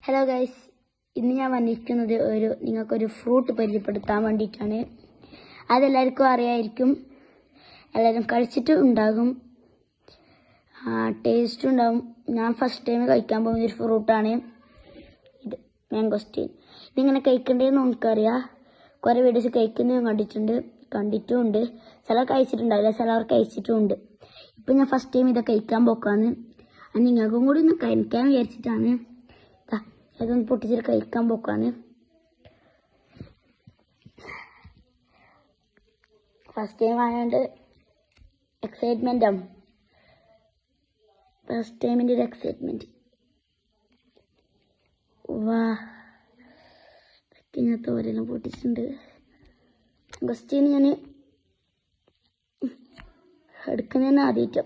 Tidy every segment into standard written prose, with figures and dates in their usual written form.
Hello guys, ഇന്ന് ഞാൻ വന്നിരിക്കുന്നത് നിങ്ങൾക്കൊരു ഫ്രൂട്ട് പരിചയപ്പെടുത്താൻ വേണ്ടിയിട്ടാണ്. അതെല്ലാവർക്കും അറിയായിരിക്കും, എല്ലാവരും കഴിച്ചിട്ടും ഉണ്ടാകും, ടേസ്റ്റും ഉണ്ടാകും. ഞാൻ ഫസ്റ്റ് ടൈം കഴിക്കാൻ പോകുന്ന ഒരു ഫ്രൂട്ടാണ് ഇത്, മാംഗോസ്റ്റീൻ. ഇതിങ്ങനെ കഴിക്കേണ്ടതെന്ന് നമുക്കറിയാം. കുറേ വീഡിയോസ് കഴിക്കുന്നത് കണ്ടിട്ടുമുണ്ട്. ചിലർ കഴിച്ചിട്ടുണ്ടാവില്ല, ചിലർ കഴിച്ചിട്ടുമുണ്ട്. ഇപ്പം ഞാൻ ഫസ്റ്റ് ടൈം ഇതൊക്കെ കഴിക്കാൻ പോക്കാണ്. നിങ്ങൾക്കും കൂടി ഒന്ന് കഴിക്കാൻ വിചാരിച്ചിട്ടാണ്. അതൊന്ന് പൊട്ടിച്ചിട്ട് കഴിക്കാൻ പോക്കാണ്. ഫസ്റ്റ് ടൈം ആയതുകൊണ്ട് എക്സൈറ്റ്മെന്റ് ആണ്. ഫസ്റ്റ് ടൈമിൻ്റെ ഒരു എക്സൈറ്റ്മെന്റ്. ഞാൻ തോരെല്ലാം പൊട്ടിച്ചിട്ടുണ്ട്. ഗസ്റ്റീന് ഞാൻ എടുക്കുന്നതന്നെ ആദ്യമായിട്ട്.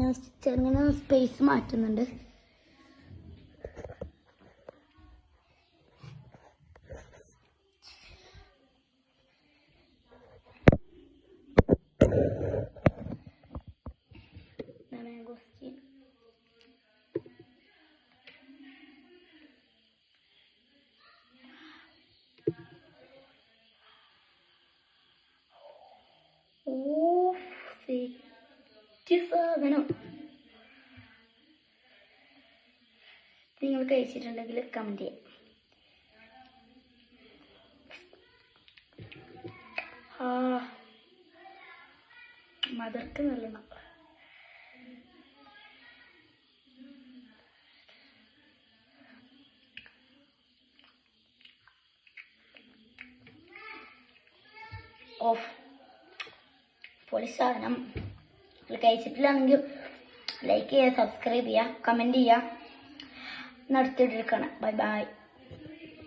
ഞാൻ ചെറുങ്ങനെ സ്പേസ് മാറ്റുന്നുണ്ട്. മാംഗോസ്റ്റീൻ സാധനം. നിങ്ങൾ കഴിച്ചിട്ടുണ്ടെങ്കിൽ കമന്റ് ചെയ്യാം. മദർക്ക് നല്ലതാണ്. പൊളി സാധനം. കഴിച്ചിട്ടില്ലാണെങ്കിൽ ലൈക്ക് ചെയ്യുക, സബ്സ്ക്രൈബ് ചെയ്യുക, കമന്റ് ചെയ്യുക. നടത്തിയിട്ടിരിക്കണം. Bye by.